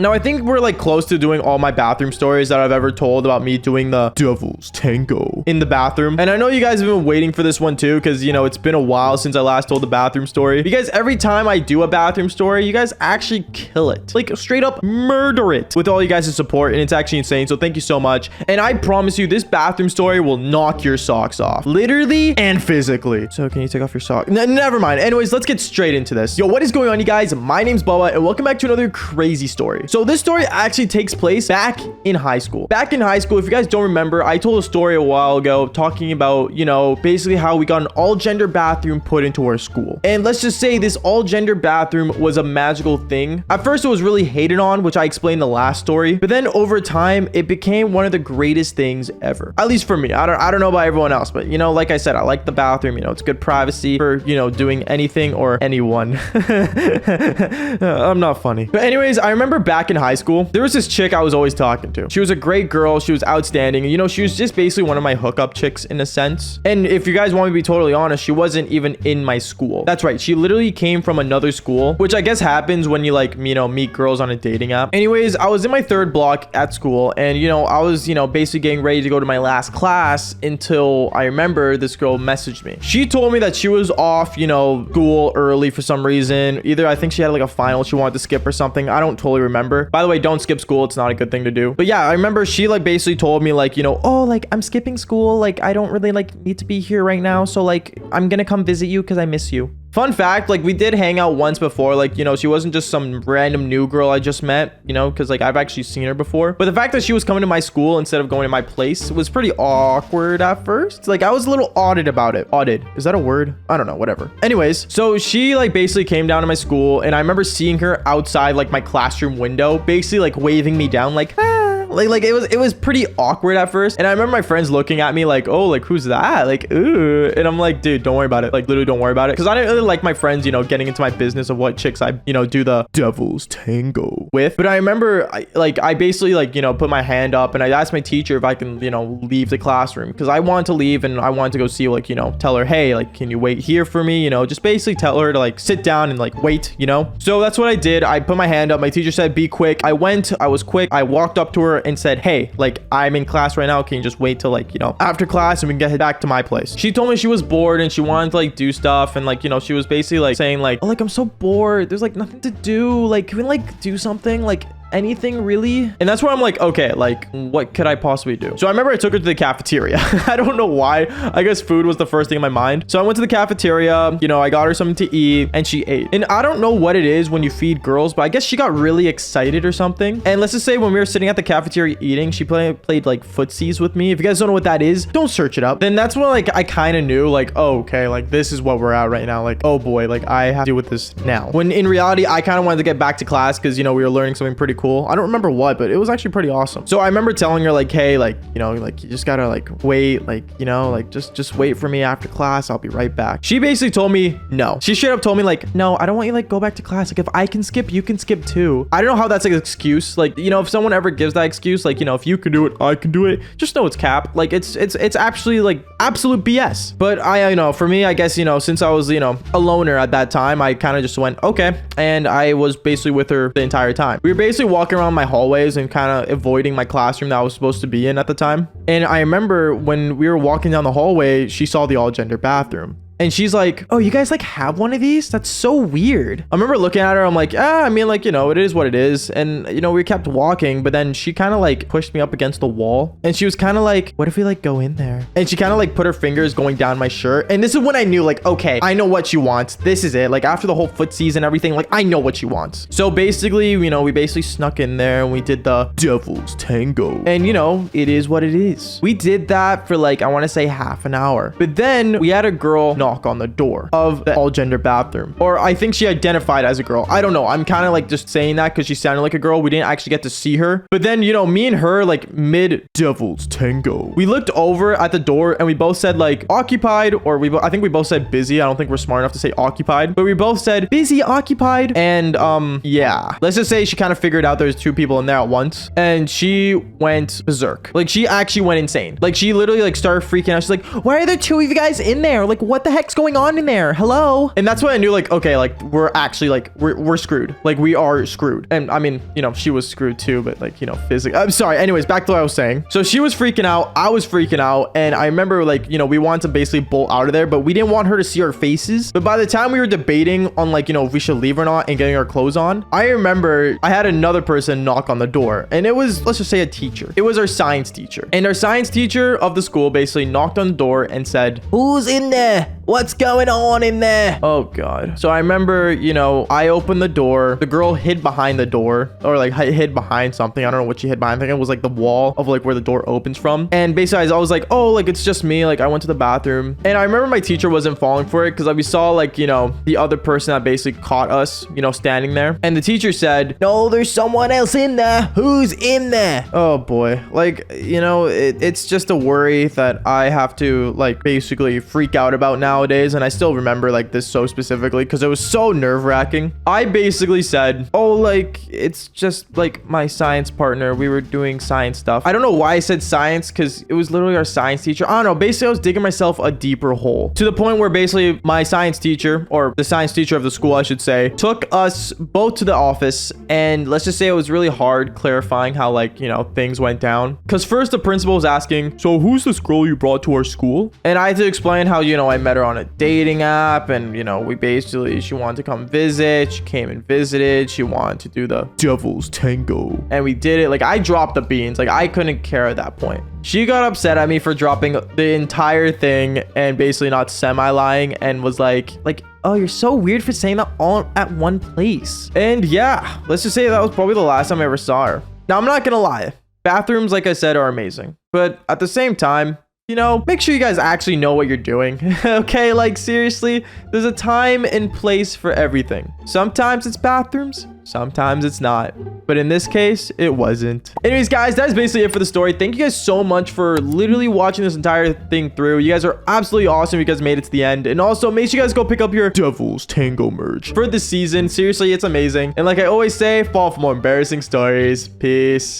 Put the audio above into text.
Now, I think we're like close to doing all my bathroom stories that I've ever told about me doing the devil's tango in the bathroom. And I know you guys have been waiting for this one too, because, you know, it's been a while since I last told the bathroom story. Because every time I do a bathroom story, you guys actually kill it. Like, straight up murder it with all you guys' support. And it's actually insane. So thank you so much. And I promise you, this bathroom story will knock your socks off. Literally and physically. So can you take off your sock? Never mind. Anyways, let's get straight into this. Yo, what is going on, you guys? My name's Bubba, and welcome back to another crazy story. So this story actually takes place back in high school. Back in high school, if you guys don't remember, I told a story a while ago talking about, you know, basically how we got an all-gender bathroom put into our school. And let's just say this all-gender bathroom was a magical thing. At first, it was really hated on, which I explained in the last story. But then over time, it became one of the greatest things ever. At least for me. I don't know about everyone else, but, you know, like I said, I like the bathroom. You know, it's good privacy for, you know, doing anything or anyone. I'm not funny. But anyways, I remember back in high school, there was this chick I was always talking to. She was a great girl. She was outstanding. You know, she was just basically one of my hookup chicks in a sense. And if you guys want me to be totally honest, she wasn't even in my school. That's right. She literally came from another school, which I guess happens when you like, you know, meet girls on a dating app. Anyways, I was in my third block at school and, you know, I was, you know, basically getting ready to go to my last class until I remember this girl messaged me. She told me that she was off, you know, school early for some reason. Either I think she had like a final she wanted to skip or something. I don't totally remember. By the way, don't skip school. It's not a good thing to do. But yeah, I remember she like basically told me like, you know, oh, like I'm skipping school. Like I don't really like need to be here right now. So like I'm gonna come visit you because I miss you. Fun fact, like we did hang out once before, like, you know, she wasn't just some random new girl I just met, you know, because like I've actually seen her before. But the fact that she was coming to my school instead of going to my place was pretty awkward at first. Like I was a little awed about it. Awed. Is that a word? I don't know, whatever. Anyways, so she like basically came down to my school and I remember seeing her outside like my classroom window, basically like waving me down like, ah. Like it was pretty awkward at first. And I remember my friends looking at me like, oh, like who's that? Like, ooh. And I'm like, dude, don't worry about it. Like literally don't worry about it. Cause I didn't really like my friends, you know, getting into my business of what chicks I, you know, do the devil's tango with. But I remember I basically like, you know, put my hand up and I asked my teacher if I can, you know, leave the classroom. Cause I wanted to leave and I wanted to go see, like, you know, tell her, hey, like, can you wait here for me? You know, just basically tell her to like sit down and like wait, you know? So that's what I did. I put my hand up. My teacher said, be quick. I was quick. I walked up to her and said, hey, like I'm in class right now. Can you just wait till like, you know, after class and we can get back to my place? She told me she was bored and she wanted to like do stuff. And like, you know, she was basically like saying like, oh, like I'm so bored. There's like nothing to do. Like, can we like do something? Like anything really? And that's where I'm like, okay, like what could I possibly do? So I remember I took her to the cafeteria. I don't know why. I guess food was the first thing in my mind. So I went to the cafeteria, you know, I got her something to eat and she ate. And I don't know what it is when you feed girls, but I guess she got really excited or something. And let's just say when we were sitting at the cafeteria eating, she played like footsies with me. If you guys don't know what that is, don't search it up. Then that's when like I kind of knew like, oh, okay, like this is what we're at right now. Like, oh boy, like I have to deal with this now. When in reality, I kind of wanted to get back to class because, you know, we were learning something pretty cool. I don't remember what, but it was actually pretty awesome. So I remember telling her like, hey, like, you know, like you just gotta like wait, like, you know, like just wait for me after class. I'll be right back. She basically told me no. She straight up told me like, no, I don't want you like go back to class. Like if I can skip, you can skip too. I don't know how that's like an excuse. Like, you know, if someone ever gives that excuse, like, you know, if you can do it, I can do it. Just know it's cap. Like it's actually like absolute BS. But I, you know, for me, I guess, you know, since I was, you know, a loner at that time, I kind of just went, okay. And I was basically with her the entire time. We were basically walking around my hallways and kind of avoiding my classroom that I was supposed to be in at the time. And I remember when we were walking down the hallway, she saw the all-gender bathroom. And she's like, oh, you guys like have one of these? That's so weird. I remember looking at her. I'm like, I mean, like, you know, it is what it is. And, you know, we kept walking, but then she kind of like pushed me up against the wall. And she was kind of like, what if we like go in there? And she kind of like put her fingers going down my shirt. And this is when I knew like, okay, I know what she wants. This is it. Like after the whole footsies and everything, like I know what she wants. So basically, you know, we basically snuck in there and we did the devil's tango. And, you know, it is what it is. We did that for like, I want to say half an hour. But then we had a girl knock on the door of the all-gender bathroom. Or I think she identified as a girl. I don't know. I'm kind of like just saying that because she sounded like a girl. We didn't actually get to see her. But then, you know, me and her like mid devil's tango. We looked over at the door and we both said like occupied, or I think we both said busy. I don't think we're smart enough to say occupied, but we both said busy, occupied. And yeah, let's just say she kind of figured out there's two people in there at once and she went berserk. Like she actually went insane. Like she literally like started freaking out. She's like, why are there two of you guys in there? Like what the heck heck's going on in there? Hello? And that's when I knew, like, okay, like, we're actually, like, we're screwed. Like, we are screwed. And I mean, you know, she was screwed too, but like, you know, physically. I'm sorry. Anyways, back to what I was saying. So she was freaking out. I was freaking out. And I remember, like, you know, we wanted to basically bolt out of there, but we didn't want her to see our faces. But by the time we were debating on, like, you know, if we should leave or not and getting our clothes on, I remember I had another person knock on the door, and it was, let's just say, a teacher. It was our science teacher. And our science teacher of the school basically knocked on the door and said, "Who's in there? What's going on in there?" Oh God. So I remember, you know, I opened the door. The girl hid behind the door, or like hid behind something. I don't know what she hid behind. I think it was like the wall of like where the door opens from. And basically I was like, oh, like it's just me. Like I went to the bathroom. And I remember my teacher wasn't falling for it because we saw like, you know, the other person that basically caught us, you know, standing there. And the teacher said, "No, there's someone else in there. Who's in there?" Oh boy. Like, you know, it's just a worry that I have to like basically freak out about nowadays. And I still remember like this so specifically because it was so nerve-wracking. I basically said, "Oh, like it's just like my science partner. We were doing science stuff." I don't know why I said science because it was literally our science teacher. I don't know. Basically, I was digging myself a deeper hole to the point where basically my science teacher, or the science teacher of the school, I should say, took us both to the office. And let's just say it was really hard clarifying how, like, you know, things went down. Because first the principal was asking, "So who's this girl you brought to our school?" And I had to explain how, you know, I met her on a dating app, and, you know, she wanted to come visit. She came and visited. She wanted to do the devil's tango, and we did it. Like, I dropped the beans. Like, I couldn't care at that point. She got upset at me for dropping the entire thing and basically not semi-lying, and was like, "Oh, you're so weird for saying that all at one place." And yeah, let's just say that was probably the last time I ever saw her. Now, I'm not gonna lie. Bathrooms, like I said, are amazing. But at the same time, you know, make sure you guys actually know what you're doing. Okay, like seriously, there's a time and place for everything. Sometimes it's bathrooms, sometimes it's not. But in this case, it wasn't. Anyways, guys, that's basically it for the story. Thank you guys so much for literally watching this entire thing through. You guys are absolutely awesome. You guys made it to the end. And also, make sure you guys go pick up your Devil's Tango merch for this season. Seriously, it's amazing. And like I always say, fall for more embarrassing stories. Peace.